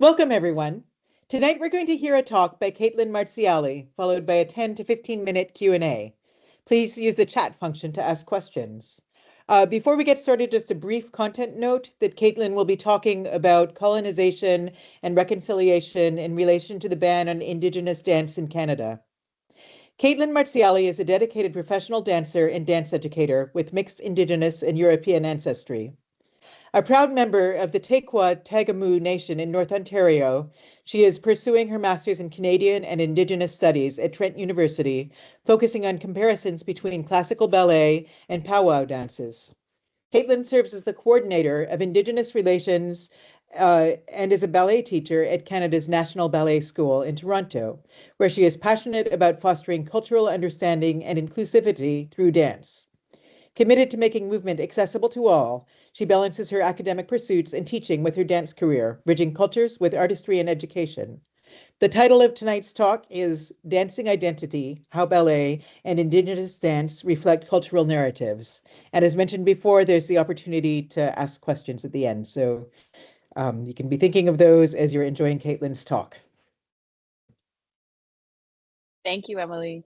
Welcome, everyone. Tonight, we're going to hear a talk by Caitlin Marziali, followed by a 10 to 15-minute Q&A. Please use the chat function to ask questions. Before we get started, just a brief content note that Caitlin will be talking about colonization and reconciliation in relation to the ban on Indigenous dance in Canada. Caitlin Marziali is a dedicated professional dancer and dance educator with mixed Indigenous and European ancestry. A proud member of the Taykwa Tagamou Nation in North Ontario, she is pursuing her master's in Canadian and Indigenous Studies at Trent University, focusing on comparisons between classical ballet and powwow dances. Caitlin serves as the Coordinator of Indigenous Relations and is a ballet teacher at Canada's National Ballet School in Toronto, where she is passionate about fostering cultural understanding and inclusivity through dance. Committed to making movement accessible to all, she balances her academic pursuits and teaching with her dance career, bridging cultures with artistry and education. The title of tonight's talk is Dancing Identity, How Ballet and Indigenous Dance Reflect Cultural Narratives. And as mentioned before, there's the opportunity to ask questions at the end. So you can be thinking of those as you're enjoying Caitlin's talk. Thank you, Emily.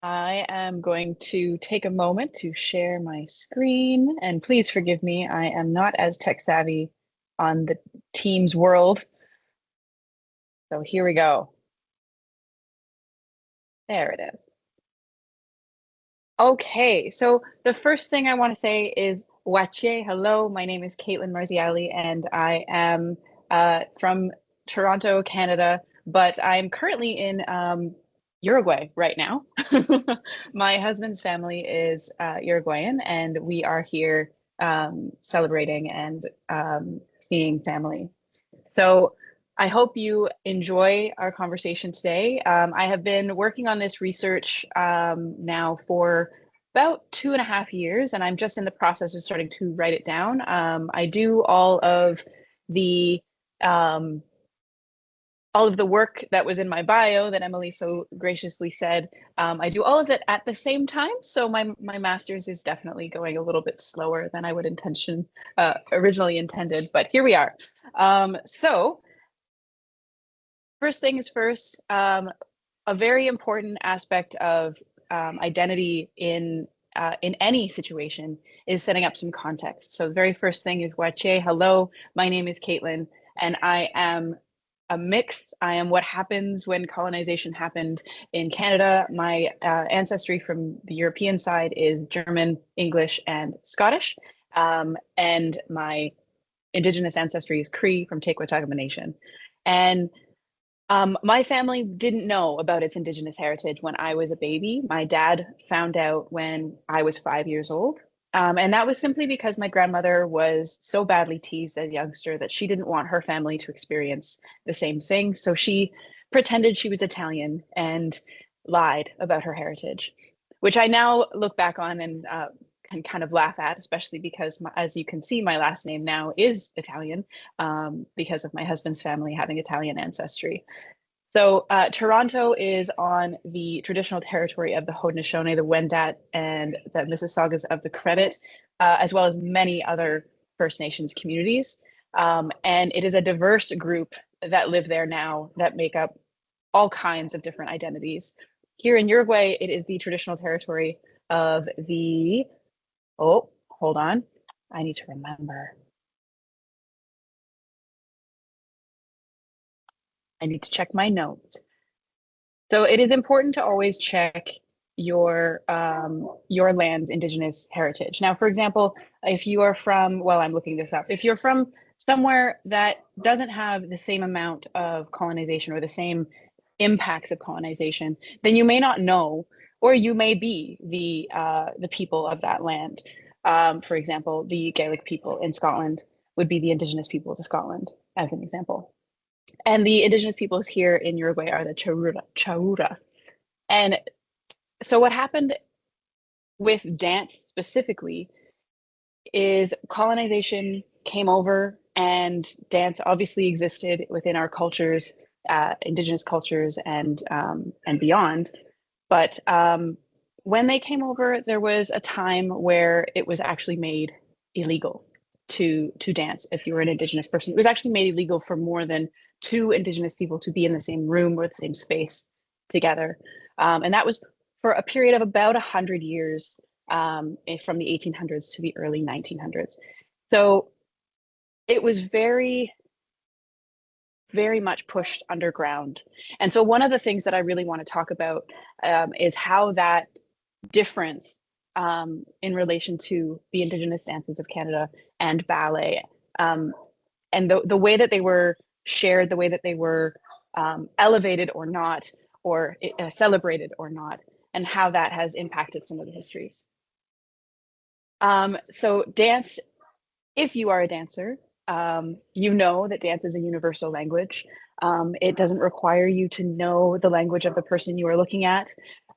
I am going to take a moment to share my screen, and please forgive me, I am not as tech savvy on the Teams world. So here we go. There it is. Okay, so the first thing I want to say is Wache, hello, my name is Caitlin Marziali, and I am from Toronto, Canada, but I'm currently in Uruguay right now. My husband's family is Uruguayan, and we are here celebrating and seeing family. So I hope you enjoy our conversation today. I have been working on this research now for about 2.5 years, and I'm just in the process of starting to write it down. I do all of the work that was in my bio that Emily so graciously said. I do all of it at the same time. So my master's is definitely going a little bit slower than I would originally intended, but here we are. So first things first, a very important aspect of identity in any situation is setting up some context. So the very first thing is Wache, hello, my name is Caitlin, and I am a mix. I am what happens when colonization happened in Canada. My ancestry from the European side is German, English, and Scottish. And my Indigenous ancestry is Cree from Taykwa Tagamou Nation. And my family didn't know about its Indigenous heritage when I was a baby. My dad found out when I was 5 years old. And that was simply because my grandmother was so badly teased as a youngster that she didn't want her family to experience the same thing. So she pretended she was Italian and lied about her heritage, which I now look back on and can kind of laugh at, especially because, as you can see, my last name now is Italian because of my husband's family having Italian ancestry. So Toronto is on the traditional territory of the Haudenosaunee, the Wendat, and the Mississaugas of the Credit, as well as many other First Nations communities. And it is a diverse group that live there now that make up all kinds of different identities. Here in Uruguay, it is the traditional territory of the, oh, hold on, I need to remember. I need to check my notes. So it is important to always check your land's Indigenous heritage. Now, for example, if you are from, well, I'm looking this up. If you're from somewhere that doesn't have the same amount of colonization or the same impacts of colonization, then you may not know, or you may be the people of that land. For example, the Gaelic people in Scotland would be the Indigenous people of Scotland, as an example. And the Indigenous peoples here in Uruguay are the Chaura. And so what happened with dance specifically is colonization came over, and dance obviously existed within our cultures, Indigenous cultures and beyond. But when they came over, there was a time where it was actually made illegal. to dance if you were an Indigenous person. It was actually made illegal for more than 2 Indigenous people to be in the same room or the same space together. And that was for a period of about 100 years, from the 1800s to the early 1900s. So it was very, very much pushed underground. And so one of the things that I really want to talk about is how that difference in relation to the Indigenous dances of Canada and ballet, and the way that they were shared, the way that they were elevated or not, or celebrated or not, and how that has impacted some of the histories. So dance, if you are a dancer, you know that dance is a universal language. It doesn't require you to know the language of the person you are looking at.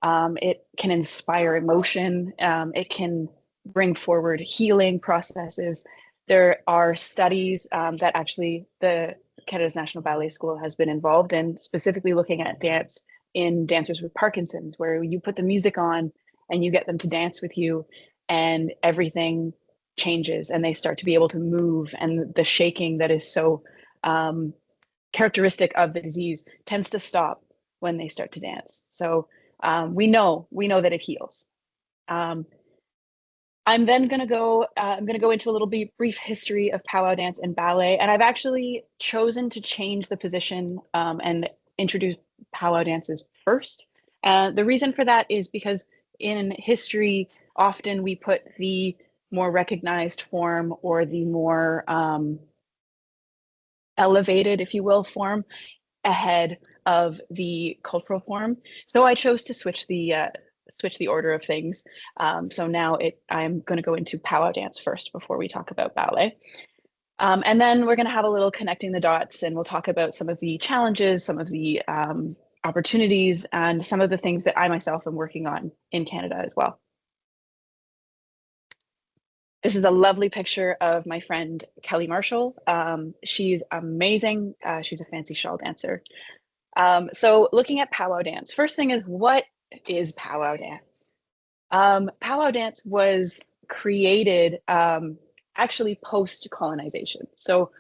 It can inspire emotion. It can bring forward healing processes. There are studies that actually the Canada's National Ballet School has been involved in, specifically looking at dance in dancers with Parkinson's, where you put the music on and you get them to dance with you, and everything changes and they start to be able to move, and the shaking that is so characteristic of the disease tends to stop when they start to dance. So we know that it heals. I'm then going to go. I'm going to go into a little brief history of powwow dance and ballet, and I've actually chosen to change the position and introduce powwow dances first. The reason for that is because in history, often we put the more recognized form or the more elevated, if you will, form ahead of the cultural form. So I chose to switch the order of things. So now I'm going to go into powwow dance first before we talk about ballet. And then we're going to have a little connecting the dots, and we'll talk about some of the challenges, some of the opportunities, and some of the things that I myself am working on in Canada as well. This is a lovely picture of my friend Kelly Marshall. She's amazing. She's a fancy shawl dancer. So looking at powwow dance, first thing is, what is powwow dance? Powwow dance was created actually post-colonization. So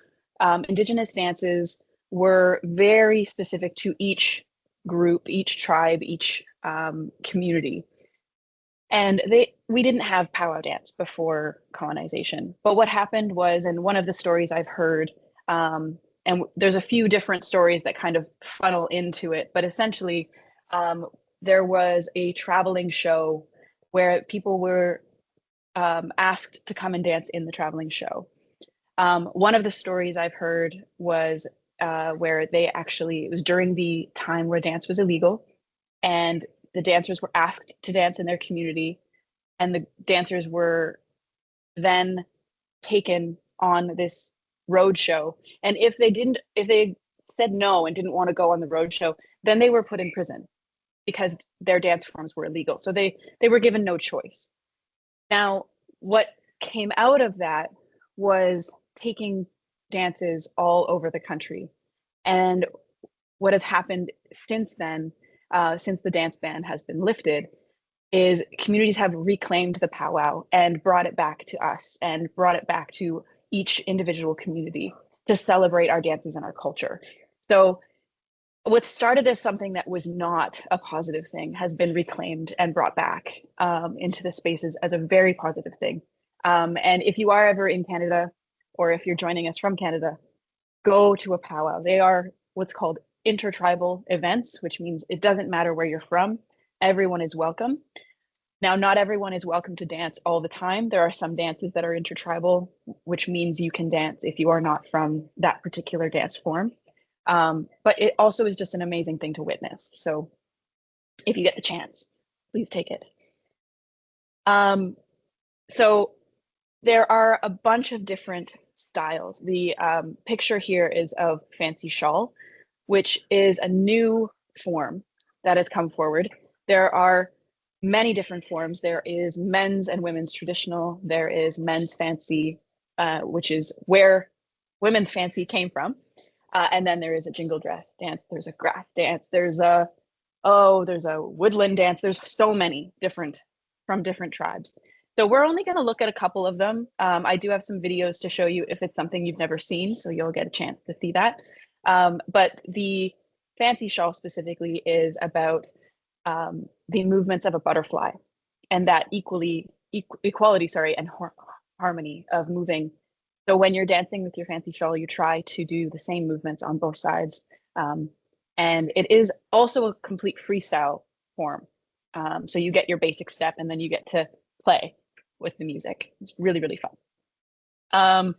Indigenous dances were very specific to each group, each tribe, each community. And we didn't have powwow dance before colonization. But what happened was, and one of the stories I've heard, and there's a few different stories that kind of funnel into it, but essentially there was a traveling show where people were asked to come and dance in the traveling show. One of the stories I've heard was where it was during the time where dance was illegal, and the dancers were asked to dance in their community, and the dancers were then taken on this road show. And if they said no and didn't want to go on the road show, then they were put in prison because their dance forms were illegal. So they were given no choice. Now, what came out of that was taking dances all over the country. And what has happened since then, since the dance ban has been lifted, is communities have reclaimed the powwow and brought it back to us and brought it back to each individual community to celebrate our dances and our culture. So what started as something that was not a positive thing has been reclaimed and brought back into the spaces as a very positive thing. And if you are ever in Canada, or if you're joining us from Canada, go to a powwow. They are what's called intertribal events, which means it doesn't matter where you're from, everyone is welcome. Now, not everyone is welcome to dance all the time. There are some dances that are intertribal, which means you can dance if you are not from that particular dance form. But it also is just an amazing thing to witness. So if you get the chance, please take it. So there are a bunch of different styles. The picture here is of fancy shawl, which is a new form that has come forward. There are many different forms. There is men's and women's traditional. There is men's fancy, which is where women's fancy came from. And then there is a jingle dress dance. There's a grass dance. There's a woodland dance. There's so many different from different tribes. So we're only going to look at a couple of them. I do have some videos to show you if it's something you've never seen, so you'll get a chance to see that. But the fancy shawl specifically is about the movements of a butterfly and that equality, and harmony of moving. So when you're dancing with your fancy shawl, you try to do the same movements on both sides. And it is also a complete freestyle form. So you get your basic step and then you get to play with the music. It's really, really fun.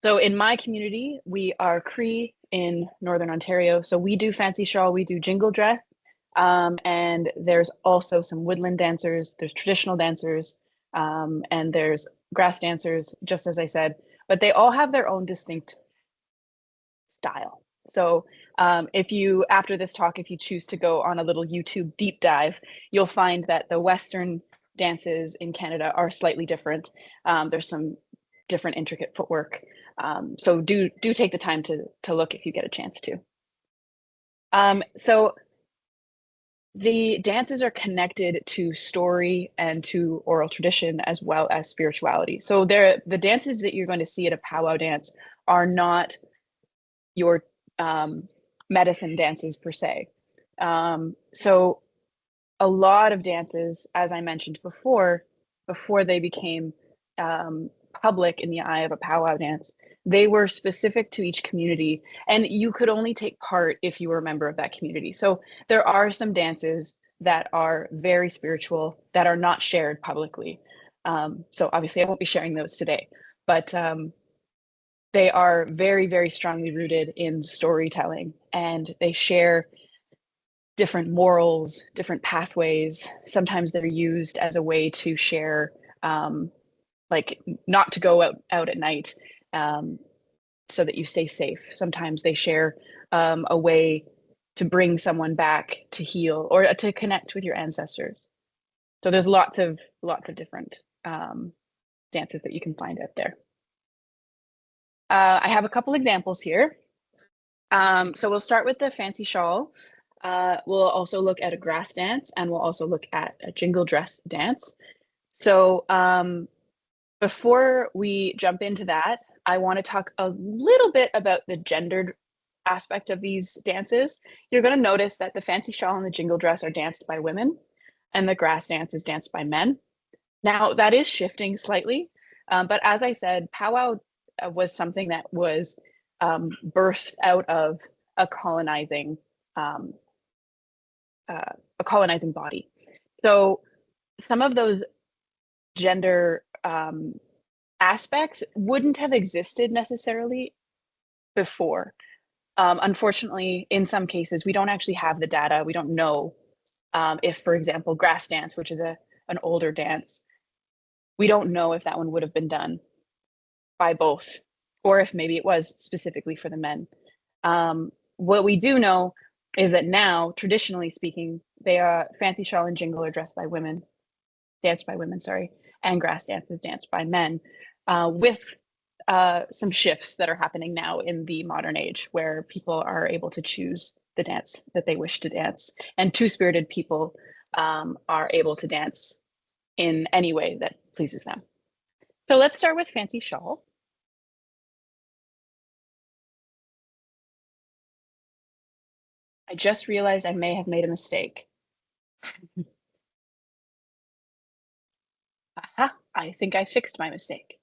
So in my community, we are Cree in Northern Ontario. So we do fancy shawl, we do jingle dress. And there's also some woodland dancers, there's traditional dancers, and there's grass dancers, just as I said, but they all have their own distinct style. So if you, after this talk, if you choose to go on a little YouTube deep dive, you'll find that the Western dances in Canada are slightly different. There's some different intricate footwork. So do take the time to look if you get a chance to. So the dances are connected to story and to oral tradition as well as spirituality. So the dances that you're going to see at a powwow dance are not your medicine dances per se. So a lot of dances, as I mentioned before they became public in the eye of a powwow dance, they were specific to each community, and you could only take part if you were a member of that community. So there are some dances that are very spiritual that are not shared publicly. So obviously I won't be sharing those today, but they are very, very strongly rooted in storytelling, and they share different morals, different pathways. Sometimes they're used as a way to share, like not to go out at night, so that you stay safe. Sometimes they share a way to bring someone back to heal or to connect with your ancestors. So there's lots of different dances that you can find out there. I have a couple examples here. So we'll start with the fancy shawl. We'll also look at a grass dance, and we'll also look at a jingle dress dance. So before we jump into that, I want to talk a little bit about the gendered aspect of these dances. You're going to notice that the fancy shawl and the jingle dress are danced by women, and the grass dance is danced by men. Now, that is shifting slightly, but as I said, powwow was something that was birthed out of a colonizing body. So some of those gender aspects wouldn't have existed necessarily before. Unfortunately, in some cases, we don't actually have the data. We don't know if, for example, grass dance, which is an older dance, we don't know if that one would have been done by both, or if maybe it was specifically for the men. What we do know is that now, traditionally speaking, they are fancy shawl and jingle are danced by women, and grass dance is danced by men, with some shifts that are happening now in the modern age, where people are able to choose the dance that they wish to dance, and two-spirited people are able to dance in any way that pleases them. So let's start with fancy shawl. I just realized I may have made a mistake. Aha, I think I fixed my mistake.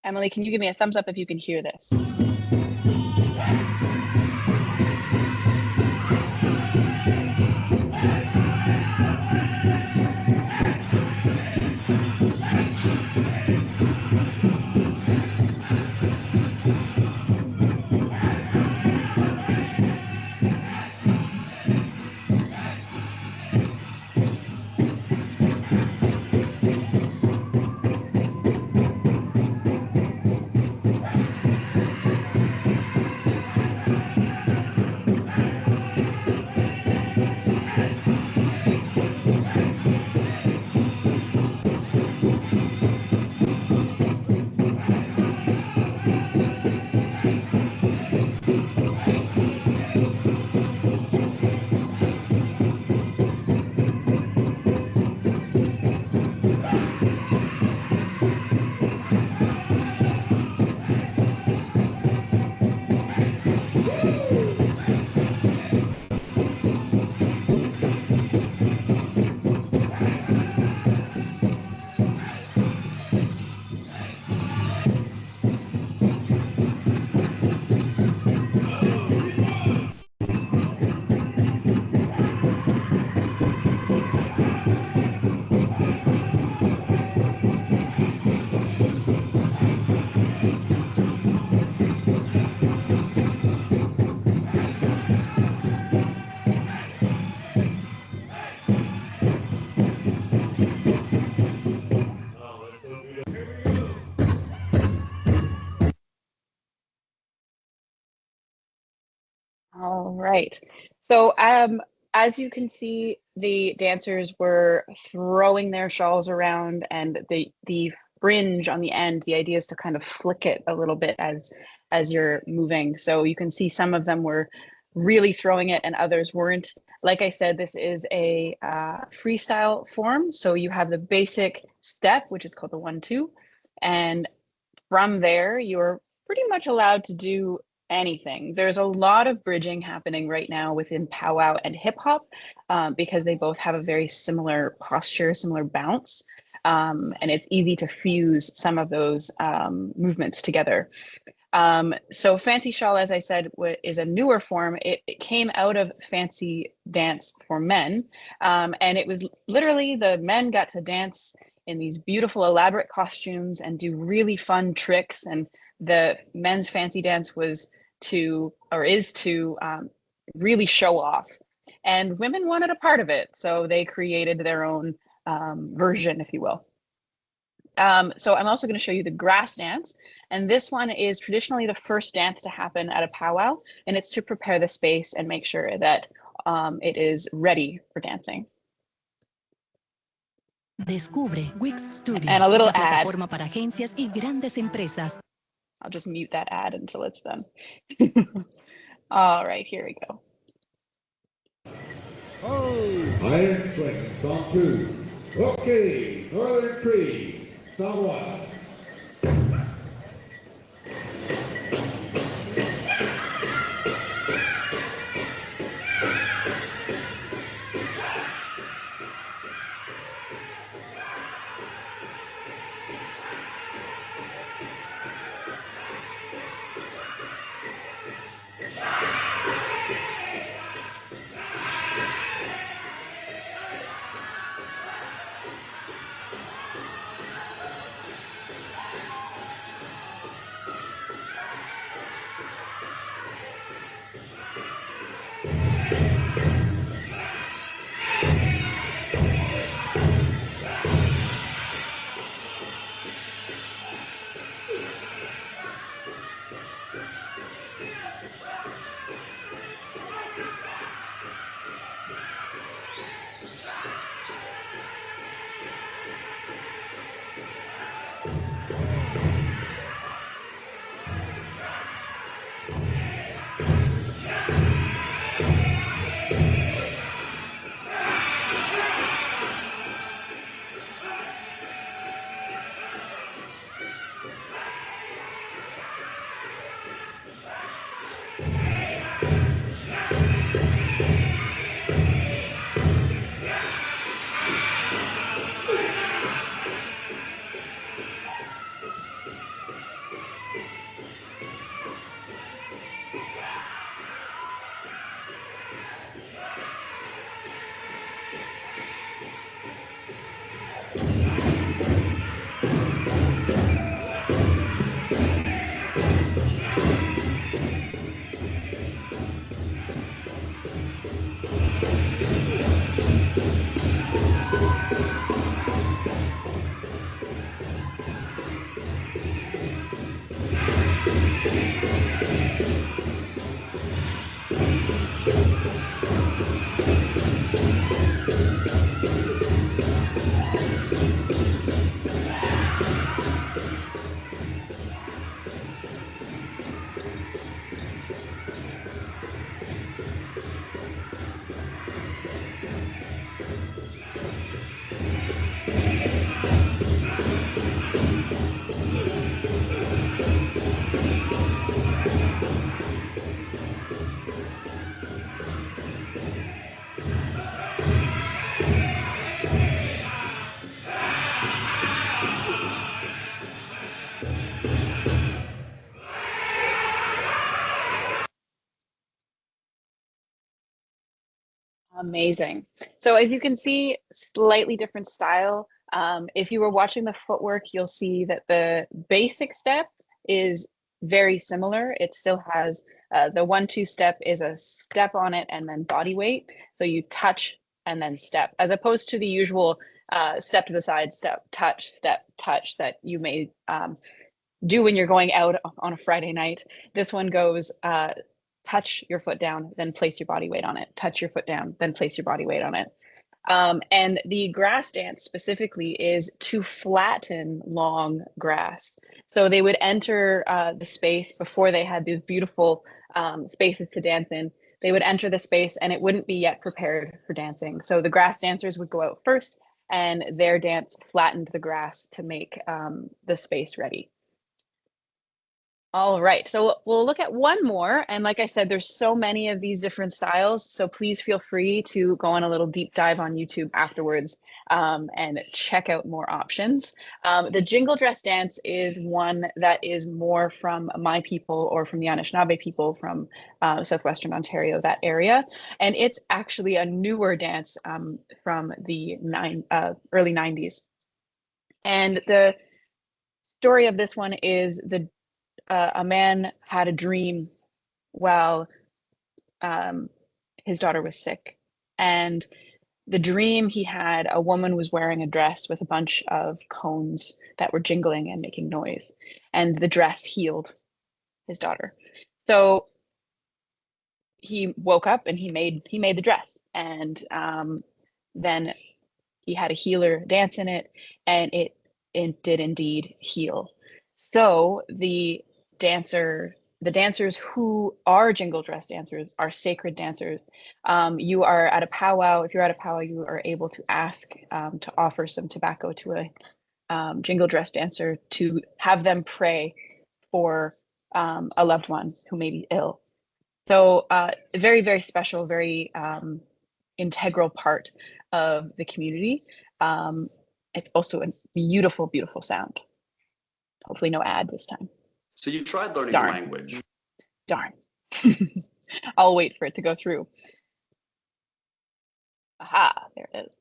Emily, can you give me a thumbs up if you can hear this? All right. So as you can see, the dancers were throwing their shawls around, and the fringe on the end, the idea is to kind of flick it a little bit as you're moving. So you can see some of them were really throwing it and others weren't. Like I said, this is a freestyle form. So you have the basic step, which is called the 1-2. And from there, you're pretty much allowed to do anything. There's a lot of bridging happening right now within powwow and hip hop because they both have a very similar posture, similar bounce. And it's easy to fuse some of those movements together. So fancy shawl, as I said, is a newer form. It came out of fancy dance for men. And it was literally the men got to dance in these beautiful, elaborate costumes and do really fun tricks. And the men's fancy dance was is to really show off. And women wanted a part of it. So they created their own version, if you will. So I'm also going to show you the grass dance. And this one is traditionally the first dance to happen at a powwow. And it's to prepare the space and make sure that it is ready for dancing. Descubre Wix Studio, and a little la ad. plataforma para agencias y grandes empresas. I'll just mute that ad until it's done. All right, here we go. Oh! Iron Swing, song 2. Okay, Northern Tree, song 1. Amazing. So as you can see, slightly different style. If you were watching the footwork, you'll see that the basic step is very similar. It still has the 1-2 step is a step on it and then body weight. So you touch and then step, as opposed to the usual step to the side, step, touch that you may do when you're going out on a Friday night. This one goes touch your foot down, then place your body weight on it, touch your foot down, then place your body weight on it. And the grass dance specifically is to flatten long grass. So they would enter the space before they had these beautiful spaces to dance in. They would enter the space and it wouldn't be yet prepared for dancing. So the grass dancers would go out first and their dance flattened the grass to make the space ready. All right, so we'll look at one more. And like I said, there's so many of these different styles. So please feel free to go on a little deep dive on YouTube afterwards and check out more options. The jingle dress dance is one that is more from my people or from the Anishinaabe people from Southwestern Ontario, that area. And it's actually a newer dance from the early 90s. And the story of this one is a man had a dream while his daughter was sick. And the dream he had, a woman was wearing a dress with a bunch of cones that were jingling and making noise. And the dress healed his daughter. So he woke up and he made the dress. And then he had a healer dance in it, and it did indeed heal. So the dancers who are jingle dress dancers are sacred dancers. You are at a powwow. If you're at a powwow, you are able to ask to offer some tobacco to a jingle dress dancer to have them pray for a loved one who may be ill. So very, very special, very integral part of the community. It's also a beautiful, beautiful sound. Hopefully no ad this time. So you tried learning Darn. a language. Darn. I'll wait for it to go through. Aha, there it is.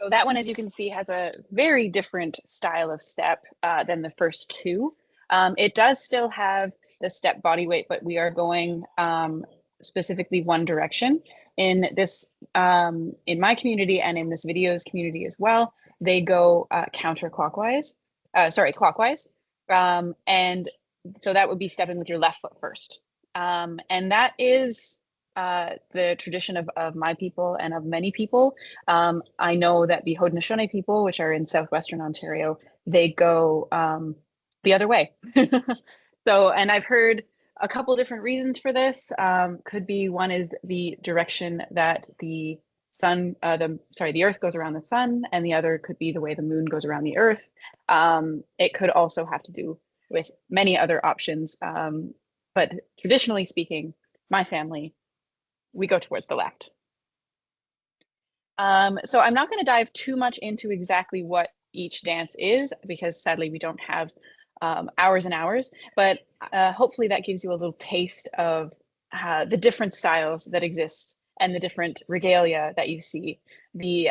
So that one, as you can see, has a very different style of step than the first two. It does still have the step body weight, but we are going specifically one direction. In this, in my community and in this video's community as well, they go clockwise. And so that would be stepping with your left foot first. And that is the tradition of my people and of many people. I know that the Haudenosaunee people, which are in southwestern Ontario, they go the other way. So, and I've heard a couple different reasons for this. Could be one is the direction that the sun, the earth goes around the sun, and the other could be the way the moon goes around the earth. It could also have to do with many other options. But traditionally speaking, my family, we go towards the left. So I'm not going to dive too much into exactly what each dance is, because sadly we don't have hours and hours, but hopefully that gives you a little taste of the different styles that exist and the different regalia that you see. The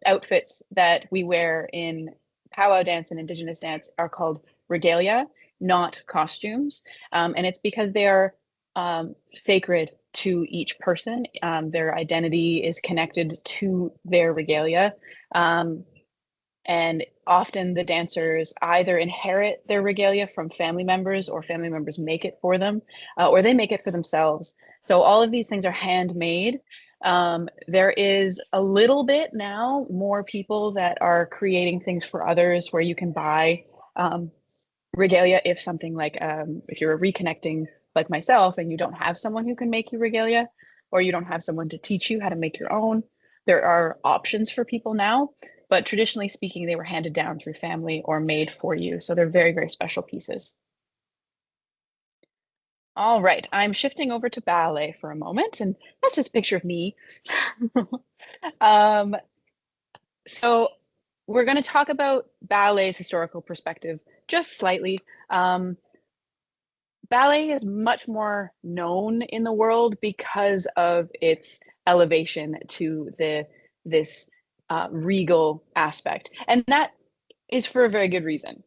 outfits that we wear in powwow dance and Indigenous dance are called regalia, not costumes. And it's because they are sacred to each person. Their identity is connected to their regalia. And often the dancers either inherit their regalia from family members, or family members make it for them, or they make it for themselves. So all of these things are handmade. There is a little bit now more people that are creating things for others where you can buy regalia if something like, if you're reconnecting like myself and you don't have someone who can make you regalia, or you don't have someone to teach you how to make your own. There are options for people now, but traditionally speaking, they were handed down through family or made for you. So they're very, very special pieces. All right, I'm shifting over to ballet for a moment, and that's just a picture of me. So we're going to talk about ballet's historical perspective just slightly. Ballet is much more known in the world because of its elevation to this regal aspect, and that is for a very good reason.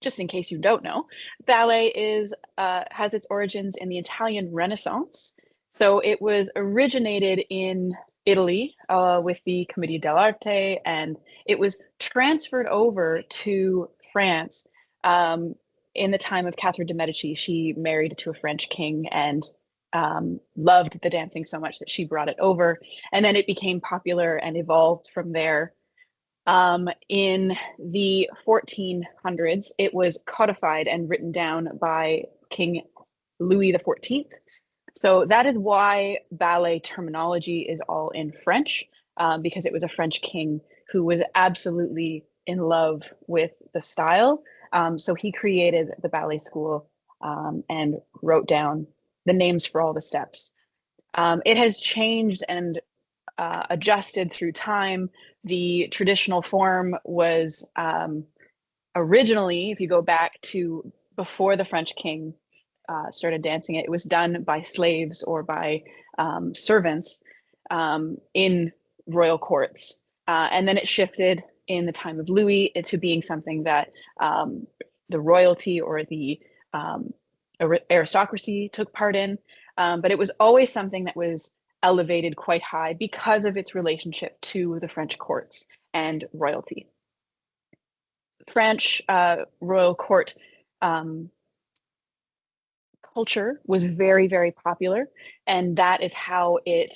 Just in case you don't know, ballet is has its origins in the Italian Renaissance. So it was originated in Italy with the Commedia dell'arte, and it was transferred over to France in the time of Catherine de' Medici. She married to a French king and loved the dancing so much that she brought it over, and then it became popular and evolved from there. In the 1400s, it was codified and written down by King Louis XIV. So that is why ballet terminology is all in French, because it was a French king who was absolutely in love with the style. So he created the ballet school and wrote down the names for all the steps. It has changed and adjusted through time. The traditional form was originally, if you go back to before the French king started dancing it, it was done by slaves or by servants in royal courts. And then it shifted in the time of Louis to being something that the royalty or the aristocracy took part in. But it was always something that was elevated quite high because of its relationship to the French courts and royalty. French royal court culture was very, very popular, and that is how it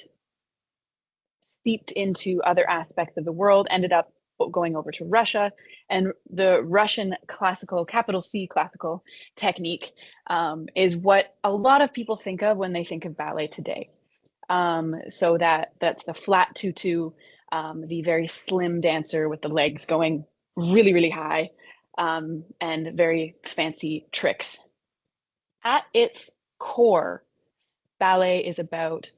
seeped into other aspects of the world, ended up going over to Russia, and the Russian classical, capital C classical technique is what a lot of people think of when they think of ballet today. So that's the flat tutu, the very slim dancer with the legs going really, really high, and very fancy tricks. At its core, ballet is about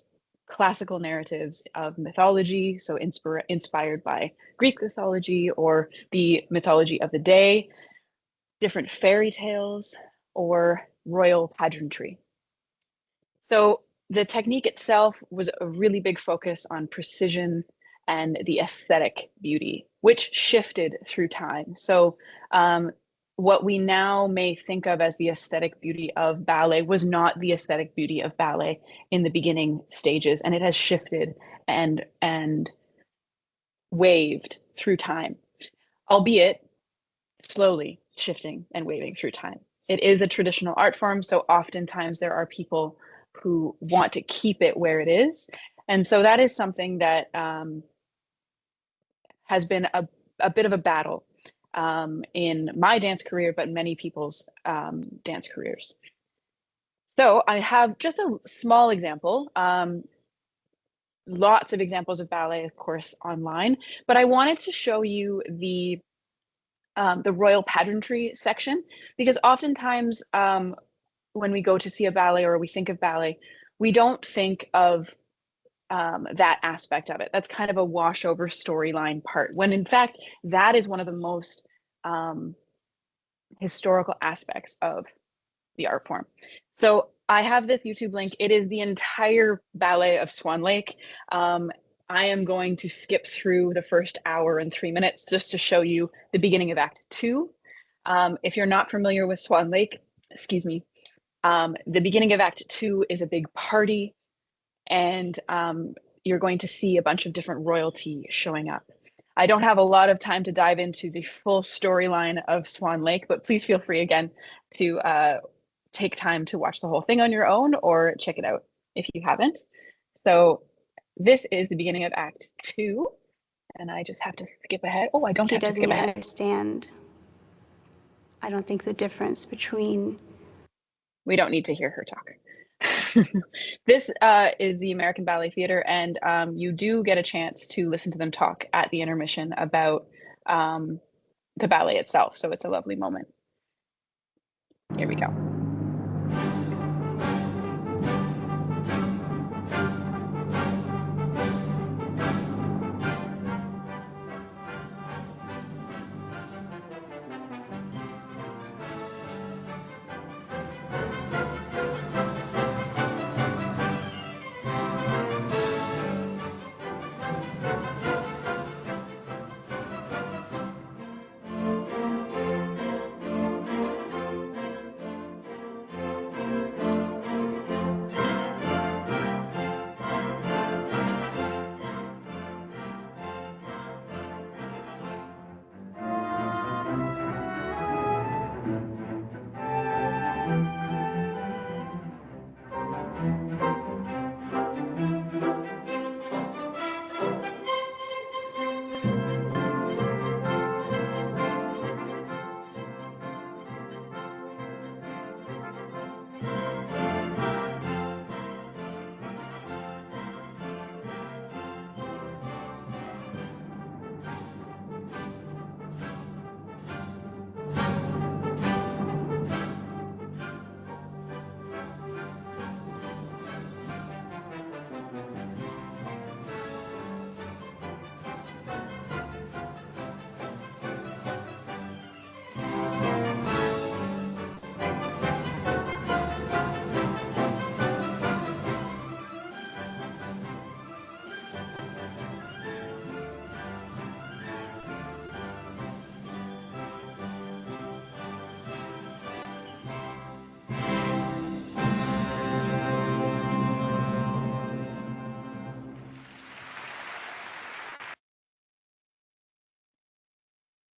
classical narratives of mythology, so inspired by Greek mythology or the mythology of the day, different fairy tales, or royal pageantry. So the technique itself was a really big focus on precision and the aesthetic beauty, which shifted through time. So what we now may think of as the aesthetic beauty of ballet was not the aesthetic beauty of ballet in the beginning stages, and it has shifted and waved through time, albeit slowly shifting and waving through time. It is a traditional art form, so oftentimes there are people who want to keep it where it is. And so that is something that has been a bit of a battle in my dance career, but many people's dance careers. So I have just a small example. Lots of examples of ballet, of course, online, but I wanted to show you the royal pageantry section, because oftentimes when we go to see a ballet or we think of ballet, we don't think of that aspect of it. That's kind of a washover storyline part, when in fact, that is one of the most historical aspects of the art form. So I have this YouTube link. It is the entire ballet of Swan Lake. I am going to skip through the first hour and 3 minutes just to show you the beginning of Act 2. If you're not familiar with Swan Lake, excuse me, the beginning of Act 2 is a big party, and you're going to see a bunch of different royalty showing up. I don't have a lot of time to dive into the full storyline of Swan Lake, but please feel free again to take time to watch the whole thing on your own or check it out if you haven't. So this is the beginning of Act 2, and I just have to skip ahead. Oh, I don't have to skip ahead. He doesn't understand, I don't think, the difference between... We don't need to hear her talk. This is the American Ballet Theater, and you do get a chance to listen to them talk at the intermission about the ballet itself, so it's a lovely moment. Here we go.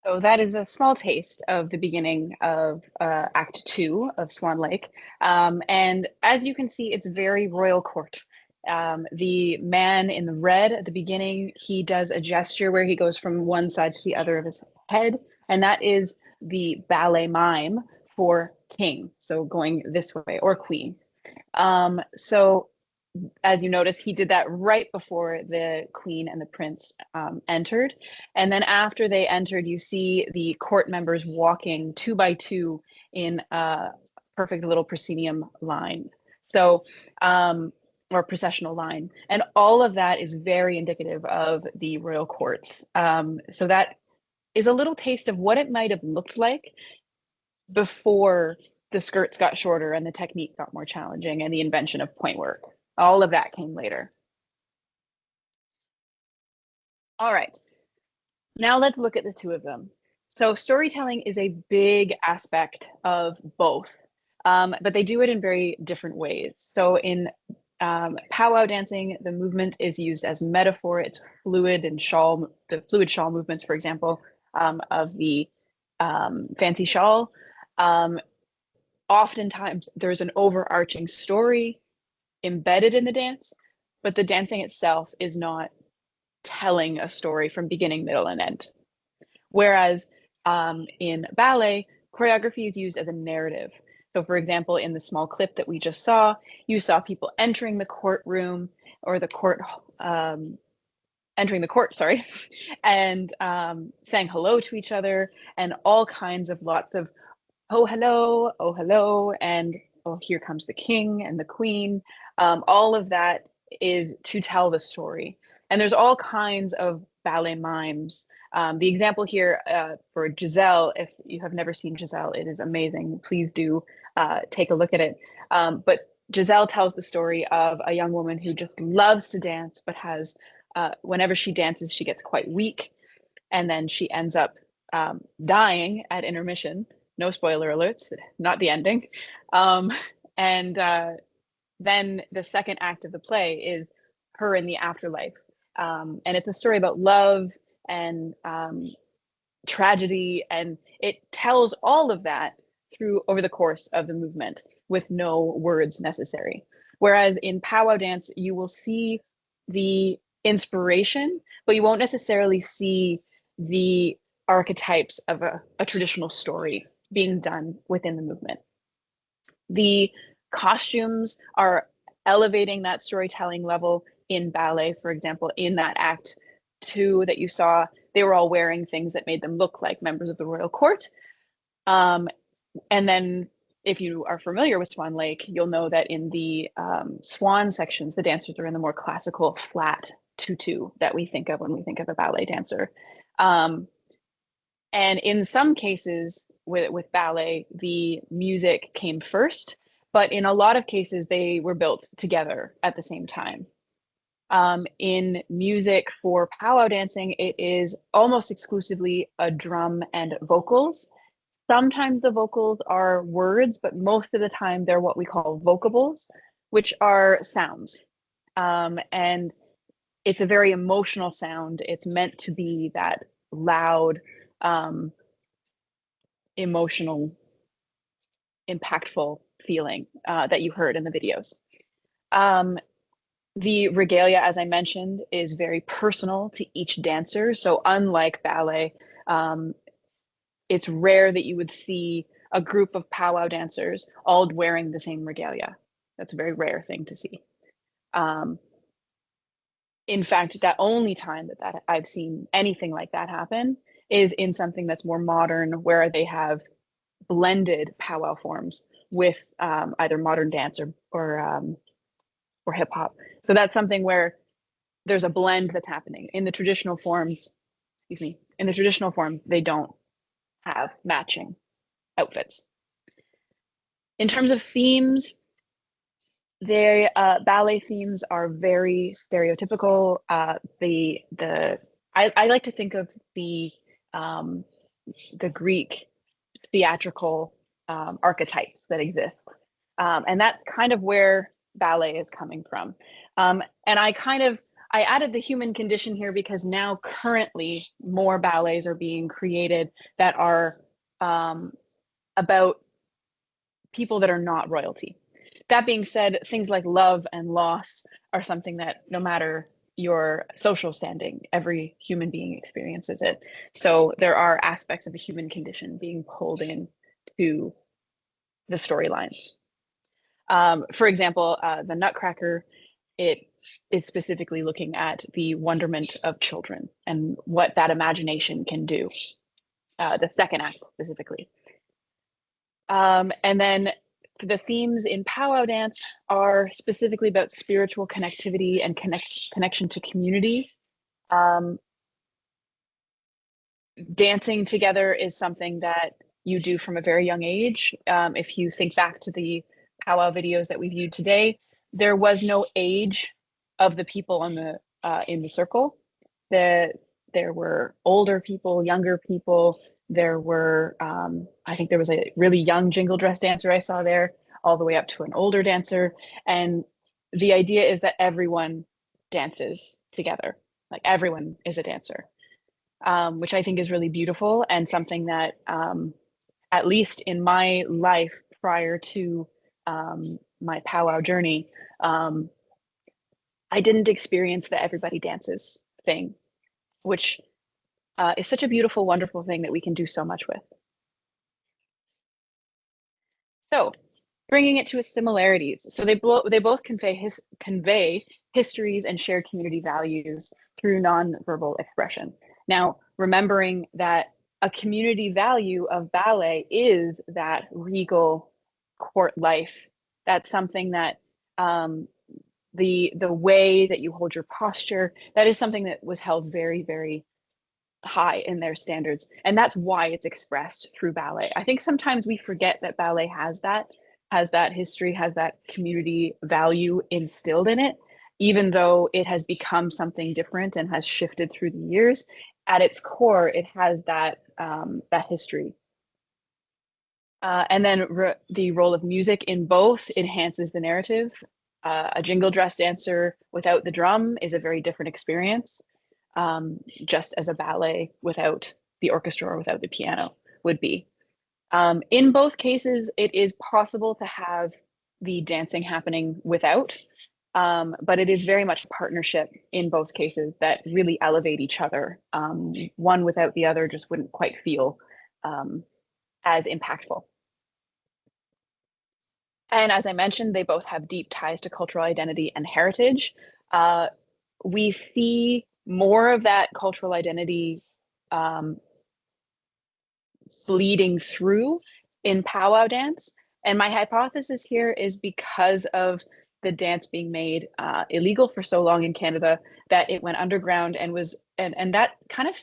So that is a small taste of the beginning of Act 2 of Swan Lake. And as you can see, it's very royal court. The man in the red at the beginning, he does a gesture where he goes from one side to the other of his head, and that is the ballet mime for king, so going this way, or queen. So as you notice, he did that right before the queen and the prince entered. And then after they entered, you see the court members walking 2 by 2 in a perfect little proscenium line. So, or processional line. And all of that is very indicative of the royal courts. So that is a little taste of what it might have looked like before the skirts got shorter and the technique got more challenging and the invention of point work. All of that came later. All right, now let's look at the two of them. So storytelling is a big aspect of both, but they do it in very different ways. So in powwow dancing, the movement is used as metaphor. It's fluid and shawl, the fluid shawl movements, for example, of the fancy shawl. Oftentimes there's an overarching story embedded in the dance, but the dancing itself is not telling a story from beginning, middle, and end. Whereas in ballet, choreography is used as a narrative. So for example, in the small clip that we just saw, you saw people entering the courtroom or the court, entering the court, sorry, and saying hello to each other, and all kinds of lots of oh hello, and oh, here comes the king and the queen. All of that is to tell the story. And there's all kinds of ballet mimes. The example here for Giselle, if you have never seen Giselle, it is amazing. Please do take a look at it. But Giselle tells the story of a young woman who just loves to dance, but has, whenever she dances, she gets quite weak. And then she ends up dying at intermission. No spoiler alerts, not the ending. Then the second act of the play is her in the afterlife. And it's a story about love and tragedy, and it tells all of that through over the course of the movement with no words necessary. Whereas in powwow dance, you will see the inspiration, but you won't necessarily see the archetypes of a traditional story being done within the movement. The costumes are elevating that storytelling level in ballet. For example, in that act 2 that you saw, they were all wearing things that made them look like members of the royal court. And then if you are familiar with Swan Lake, you'll know that in the swan sections, the dancers are in the more classical flat tutu that we think of when we think of a ballet dancer. And in some cases with ballet, the music came first, but in a lot of cases, they were built together at the same time. In music for powwow dancing, it is almost exclusively a drum and vocals. Sometimes the vocals are words, but most of the time they're what we call vocables, which are sounds. And it's a very emotional sound. It's meant to be that loud, emotional, impactful feeling that you heard in the videos. The regalia, as I mentioned, is very personal to each dancer. So unlike ballet, it's rare that you would see a group of powwow dancers all wearing the same regalia. That's a very rare thing to see. In fact, the only time that I've seen anything like that happen is in something that's more modern, where they have blended powwow forms with either modern dance or hip hop. So that's something where there's a blend that's happening. In the traditional forms, they don't have matching outfits. In terms of themes, ballet themes are very stereotypical. I like to think of the Greek theatrical archetypes that exist, and that's kind of where ballet is coming from. And I added the human condition here because now currently more ballets are being created that are about people that are not royalty. That being said, things like love and loss are something that no matter your social standing, every human being experiences it. So there are aspects of the human condition being pulled in to the storylines. For example, the Nutcracker, it is specifically looking at the wonderment of children and what that imagination can do. The second act specifically. And then the themes in powwow dance are specifically about spiritual connectivity and connection to community. Dancing together is something that you do from a very young age. If you think back to the powwow videos that we viewed today, there was no age of the people on the in the circle. There were older people, younger people. There were, I think there was a really young jingle dress dancer I saw there, all the way up to an older dancer. And the idea is that everyone dances together. Like everyone is a dancer, which I think is really beautiful and something that, at least in my life prior to my powwow journey, I didn't experience the everybody dances thing, which is such a beautiful, wonderful thing that we can do so much with. So bringing it to its similarities. So they both convey histories and shared community values through nonverbal expression. Now, remembering that a community value of ballet is that regal court life. That's something that the way that you hold your posture, that is something that was held very, very high in their standards. And that's why it's expressed through ballet. I think sometimes we forget that ballet has that history, has that community value instilled in it, even though it has become something different and has shifted through the years. At its core, it has that history. And then the role of music in both enhances the narrative. A jingle dress dancer without the drum is a very different experience, just as a ballet without the orchestra or without the piano would be. In both cases, it is possible to have the dancing happening without, but it is very much a partnership in both cases that really elevate each other. One without the other just wouldn't quite feel as impactful. And as I mentioned, they both have deep ties to cultural identity and heritage. We see more of that cultural identity bleeding through in powwow dance. And my hypothesis here is because of the dance being made illegal for so long in Canada, that it went underground and was, and that kind of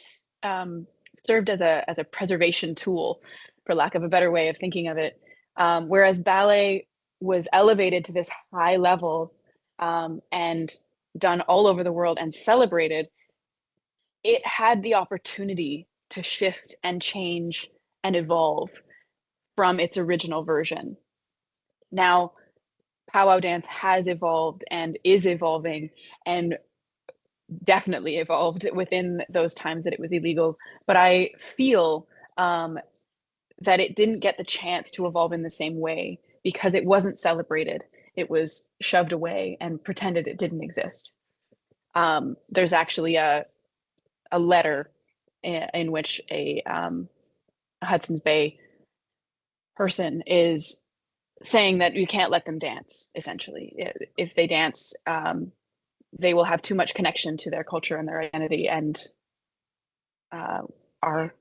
served as a preservation tool, for lack of a better way of thinking of it. Whereas ballet was elevated to this high level and done all over the world and celebrated, it had the opportunity to shift and change and evolve from its original version. Now, powwow dance has evolved and is evolving, and definitely evolved within those times that it was illegal. But I feel that it didn't get the chance to evolve in the same way because it wasn't celebrated. It was shoved away and pretended it didn't exist. There's actually a letter in which a Hudson's Bay person is saying that you can't let them dance, essentially. If they dance, they will have too much connection to their culture and their identity, and our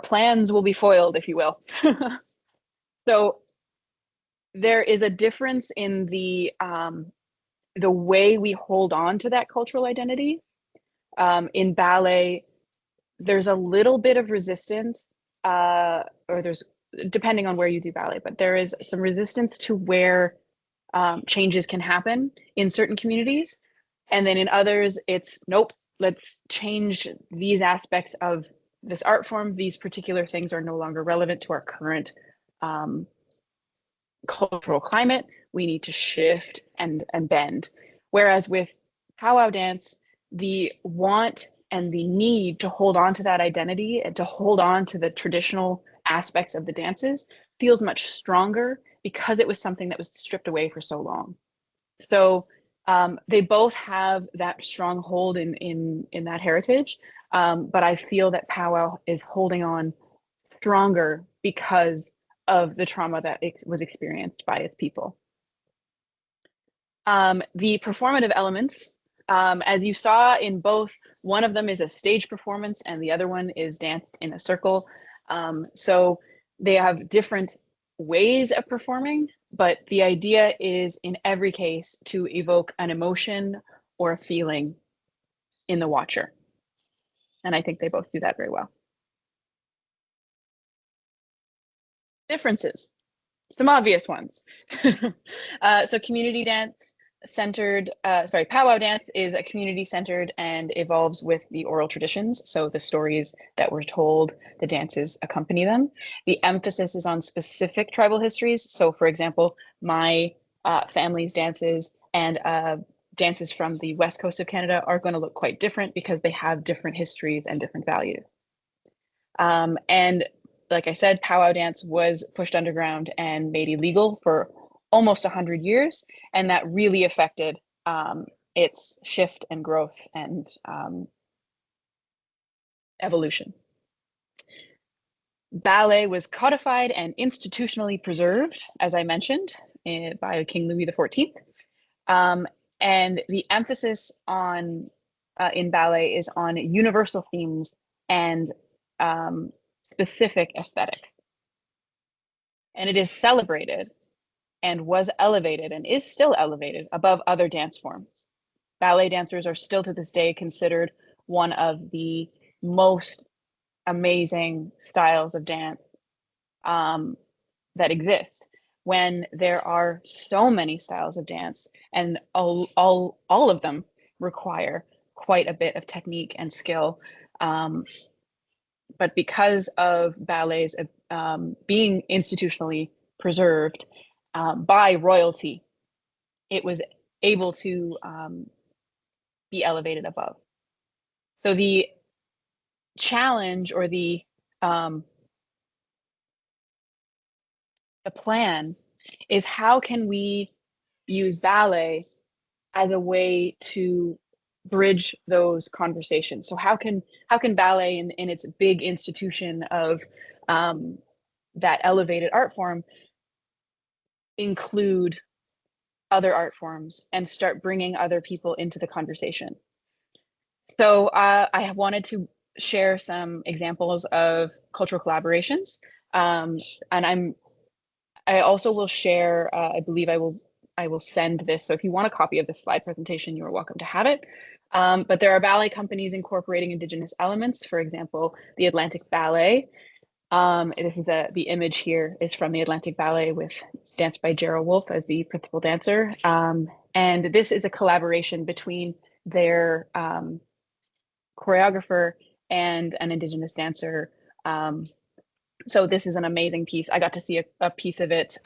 plans will be foiled, if you will. So there is a difference in the way we hold on to that cultural identity. In ballet, there's a little bit of resistance, or there's, depending on where you do ballet, but there is some resistance to where changes can happen in certain communities. And then in others, it's, nope, let's change these aspects of this art form. These particular things are no longer relevant to our current cultural climate. We need to shift and bend. Whereas with powwow dance, the want and the need to hold on to that identity and to hold on to the traditional aspects of the dances feels much stronger because it was something that was stripped away for so long. So they both have that strong hold in that heritage, but I feel that powwow is holding on stronger because of the trauma that was experienced by its people. The performative elements, as you saw in both, one of them is a stage performance and the other one is danced in a circle. So they have different ways of performing, but the idea is in every case to evoke an emotion or a feeling in the watcher. And I think they both do that very well. Differences, some obvious ones. So community dance centered, powwow dance is a community centered and evolves with the oral traditions. So the stories that were told, the dances accompany them. The emphasis is on specific tribal histories. So for example, my family's dances and dances from the west coast of Canada are going to look quite different because they have different histories and different values. And like I said, powwow dance was pushed underground and made illegal for almost 100 years, and that really affected its shift and growth and evolution. Ballet was codified and institutionally preserved, as I mentioned, by King Louis XIV. And the emphasis on in ballet is on universal themes and specific aesthetics. And it is celebrated and was elevated and is still elevated above other dance forms. Ballet dancers are still to this day considered one of the most amazing styles of dance that exist, when there are so many styles of dance, and all of them require quite a bit of technique and skill. But because of ballets being institutionally preserved by royalty, it was able to be elevated above. So the challenge, or the plan, is how can we use ballet as a way to bridge those conversations? So how can ballet in its big institution of that elevated art form include other art forms and start bringing other people into the conversation? So I have wanted to share some examples of cultural collaborations, and I also will share, I believe I will send this. So if you want a copy of this slide presentation, you are welcome to have it. But there are ballet companies incorporating Indigenous elements. For example, the Atlantic Ballet. This is the image here is from the Atlantic Ballet, with danced by Gerald Wolfe as the principal dancer. And this is a collaboration between their choreographer and an Indigenous dancer. So this is an amazing piece. I got to see a piece of it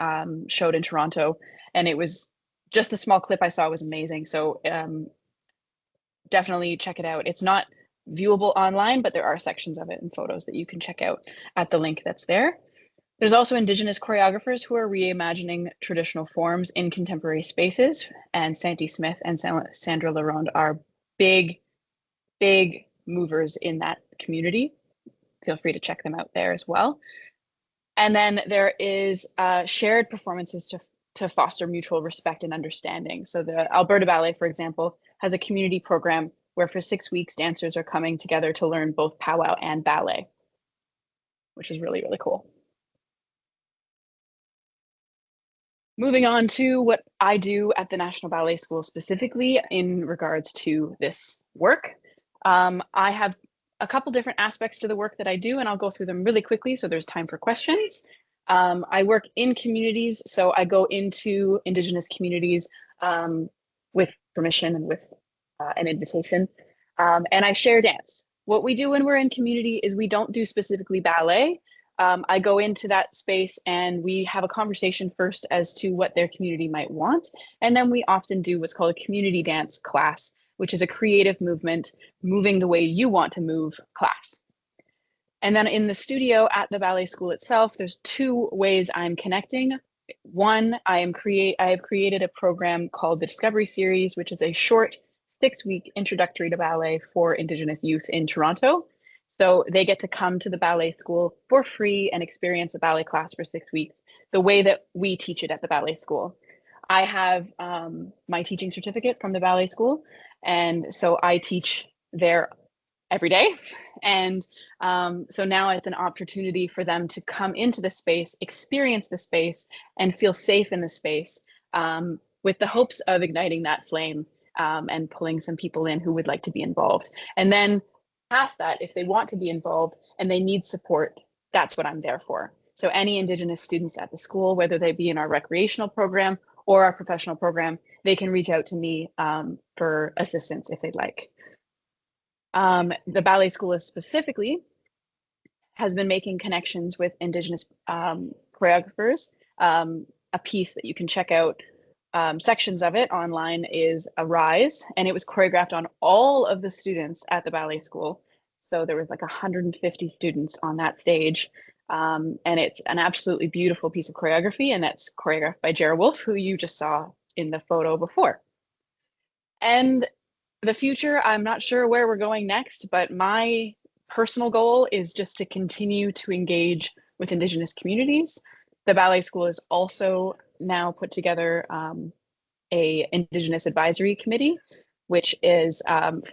showed in Toronto, and it was just the small clip I saw was amazing. So definitely check it out. It's not viewable online, but there are sections of it and photos that you can check out at the link that's there. There's also Indigenous choreographers who are reimagining traditional forms in contemporary spaces, and Santi Smith and Sandra Laronde are big movers in that community. Feel free to check them out there as well. And then there is shared performances to foster mutual respect and understanding. So the Alberta Ballet, for example, has a community program where for 6 weeks, dancers are coming together to learn both powwow and ballet, which is really, really cool. Moving on to what I do at the National Ballet School specifically in regards to this work. I have a couple different aspects to the work that I do, and I'll go through them really quickly so there's time for questions. I work in communities, so I go into Indigenous communities with permission and with an invitation, and I share dance. What we do when we're in community is we don't do specifically ballet. I go into that space and we have a conversation first as to what their community might want, and then we often do what's called a community dance class, which is a creative movement, moving the way you want to move class. And then in the studio at the ballet school itself, there's two ways I'm connecting. One, I have created a program called the Discovery Series, which is a short 6-week introductory to ballet for Indigenous youth in Toronto. So they get to come to the ballet school for free and experience a ballet class for 6 weeks, the way that we teach it at the ballet school. I have my teaching certificate from the ballet school, and so I teach there every day. And so now it's an opportunity for them to come into the space, experience the space, and feel safe in the space, with the hopes of igniting that flame and pulling some people in who would like to be involved. And then past that, if they want to be involved and they need support, that's what I'm there for. So any Indigenous students at the school, whether they be in our recreational program or our professional program, they can reach out to me for assistance if they'd like. The ballet school specifically has been making connections with Indigenous choreographers. A piece that you can check out, sections of it online, is a rise, and it was choreographed on all of the students at the ballet school. So there was like 150 students on that stage. And it's an absolutely beautiful piece of choreography, and that's choreographed by Jara Wolf, who you just saw in the photo before. And the future, I'm not sure where we're going next, but my personal goal is just to continue to engage with Indigenous communities. The ballet school has also now put together a Indigenous advisory committee, which is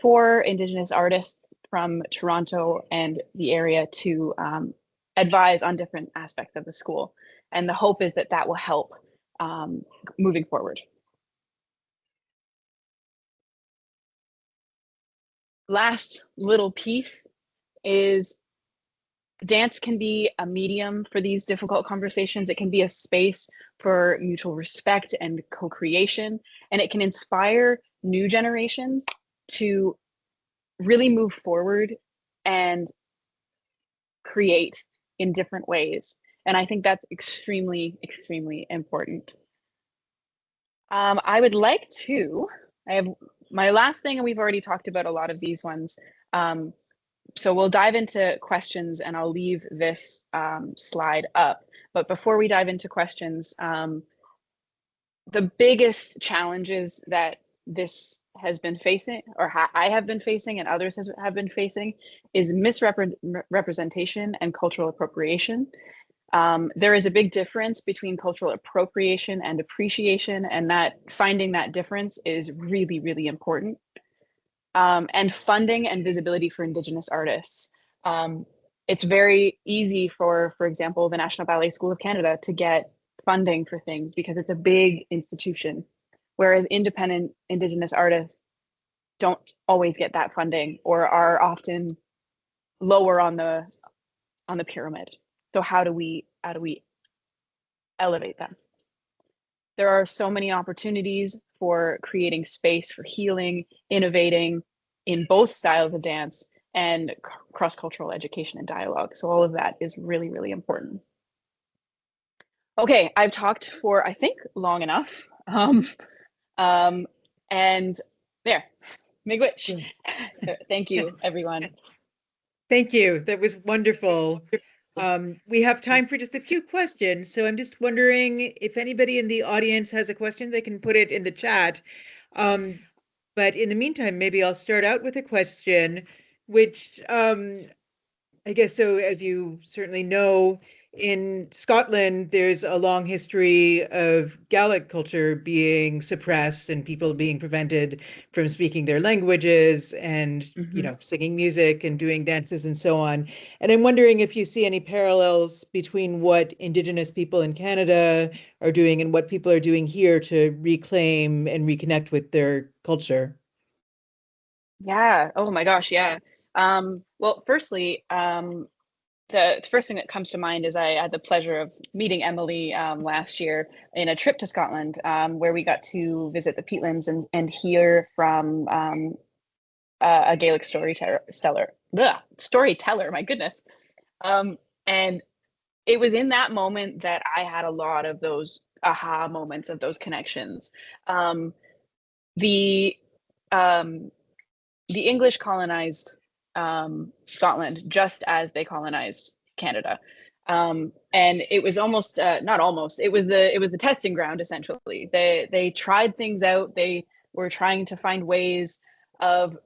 for Indigenous artists from Toronto and the area to advise on different aspects of the school. And the hope is that that will help moving forward. Last little piece is dance can be a medium for these difficult conversations. It can be a space for mutual respect and co-creation, and it can inspire new generations to really move forward and create in different ways. And I think that's extremely, extremely important. I would like to, I have my last thing, and we've already talked about a lot of these ones. So we'll dive into questions, and I'll leave this slide up. But before we dive into questions, the biggest challenges that this has been facing, or I have been facing and others have been facing, is misrepresentation and cultural appropriation. There is a big difference between cultural appropriation and appreciation, and that finding that difference is really, really important. And funding and visibility for Indigenous artists. It's very easy for example, the National Ballet School of Canada to get funding for things because it's a big institution, whereas independent Indigenous artists don't always get that funding or are often lower on the pyramid. So how do we elevate them? There are so many opportunities for creating space for healing, innovating in both styles of dance, and cross-cultural education and dialogue. So all of that is really, really important. Okay, I've talked for, I think, long enough. And there, miigwech. Thank you, everyone. Thank you. That was wonderful. We have time for just a few questions. So I'm just wondering if anybody in the audience has a question, they can put it in the chat. But in the meantime, maybe I'll start out with a question, which I guess so, as you certainly know, in Scotland, there's a long history of Gaelic culture being suppressed and people being prevented from speaking their languages and, you know, singing music and doing dances and so on. And I'm wondering if you see any parallels between what Indigenous people in Canada are doing and what people are doing here to reclaim and reconnect with their culture. Yeah. Oh my gosh. Yeah. Well, firstly, the first thing that comes to mind is I had the pleasure of meeting Emily last year in a trip to Scotland, where we got to visit the peatlands and hear from a Gaelic storyteller. My goodness. And it was in that moment that I had a lot of those aha moments, of those connections. The English colonized Scotland just as they colonized Canada. And it was almost not almost, it was the testing ground, essentially. They tried things out. They were trying to find ways of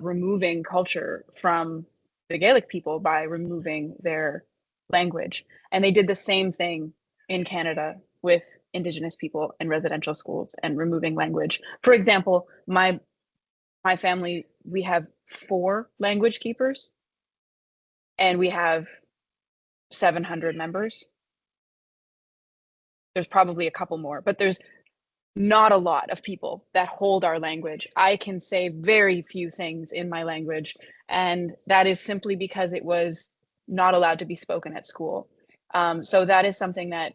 removing culture from the Gaelic people by removing their language. And they did the same thing in Canada with Indigenous people in residential schools and removing language. For example, my family, we have 4 language keepers and we have 700 members. There's probably a couple more, but there's not a lot of people that hold our language. I can say very few things in my language, and that is simply because it was not allowed to be spoken at school. So that is something that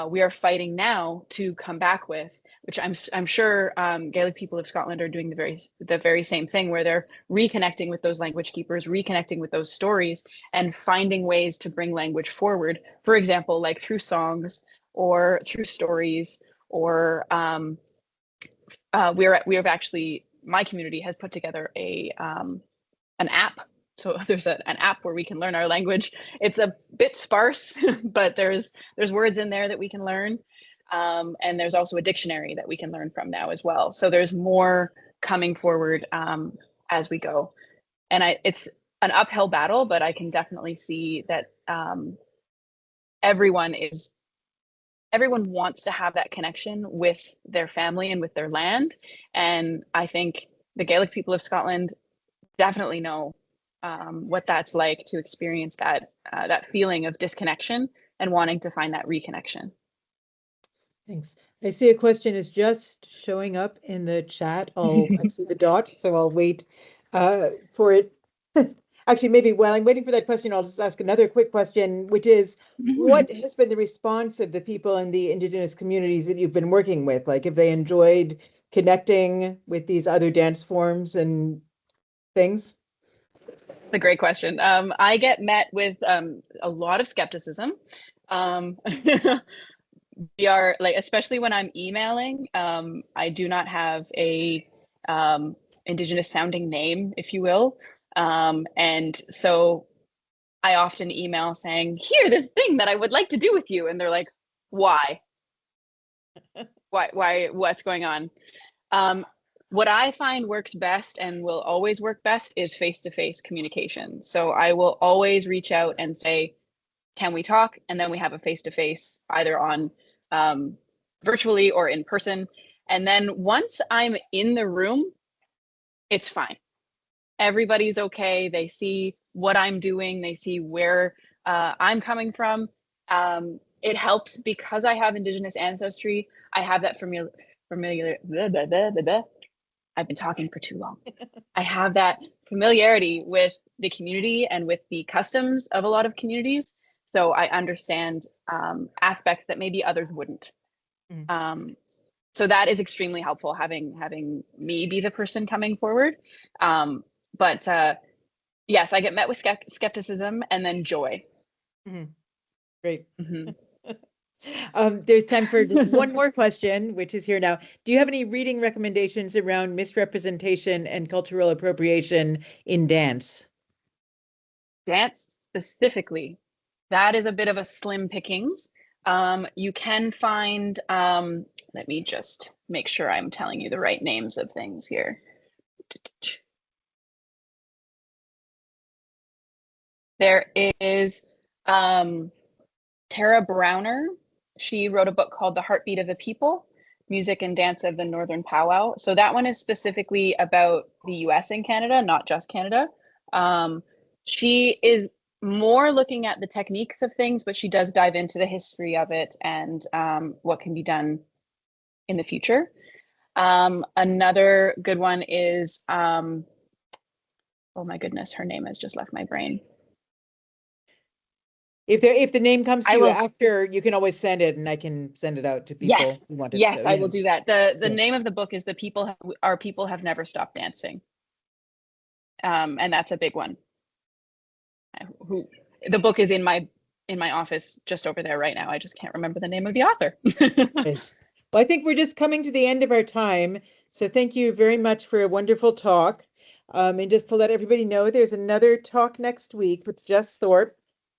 we are fighting now to come back with, which I'm sure Gaelic people of Scotland are doing the very same thing, where they're reconnecting with those language keepers, reconnecting with those stories, and finding ways to bring language forward. For example, like through songs or through stories, or we have actually, my community has put together an app. So there's an app where we can learn our language. It's a bit sparse, but there's words in there that we can learn. And there's also a dictionary that we can learn from now as well. So there's more coming forward as we go. And it's an uphill battle, but I can definitely see that everyone wants to have that connection with their family and with their land. And I think the Gaelic people of Scotland definitely know what that's like to experience that feeling of disconnection and wanting to find that reconnection. Thanks. I see a question is just showing up in the chat. I see the dot, so I'll wait for it. Actually, maybe while I'm waiting for that question, I'll just ask another quick question, which is, what has been the response of the people in the Indigenous communities that you've been working with? Like, have they enjoyed connecting with these other dance forms and things? That's a great question. I get met with a lot of skepticism. We are like, especially when I'm emailing, I do not have a Indigenous sounding name, if you will. And so I often email saying, here, this thing that I would like to do with you. And they're like, why? Why, what's going on? What I find works best and will always work best is face-to-face communication. So I will always reach out and say, can we talk? And then we have a face-to-face either on virtually or in person. And then once I'm in the room, it's fine. Everybody's okay. They see what I'm doing. They see where I'm coming from. It helps because I have Indigenous ancestry. I have that familiar. I've been talking for too long. I have that familiarity with the community and with the customs of a lot of communities. So I understand aspects that maybe others wouldn't. So that is extremely helpful, having me be the person coming forward. But yes, I get met with skepticism and then joy. Great. There's time for just one more question, which is here now. Do you have any reading recommendations around misrepresentation and cultural appropriation in dance? Dance specifically, that is a bit of a slim pickings. You can find, let me just make sure I'm telling you the right names of things here. There is Tara Browner. She wrote a book called The Heartbeat of the People, Music and Dance of the Northern Pow Wow. So that one is specifically about the US and Canada, not just Canada. She is more looking at the techniques of things, but she does dive into the history of it and what can be done in the future. Another good one is, oh my goodness, her name has just left my brain. If the name comes to you after, you can always send it and I can send it out to people who want it. Yes, so, I will do that. The name of the book is Our People Have Never Stopped Dancing. And that's a big one. The book is in my office just over there right now. I just can't remember the name of the author. Right. Well, I think we're just coming to the end of our time. So thank you very much for a wonderful talk. And just to let everybody know, there's another talk next week with Jess Thorpe,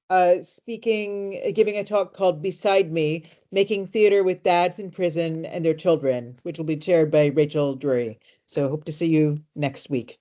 giving a talk called Beside Me, Making Theater with Dads in Prison and Their Children, which will be chaired by Rachel Drury. So hope to see you next week.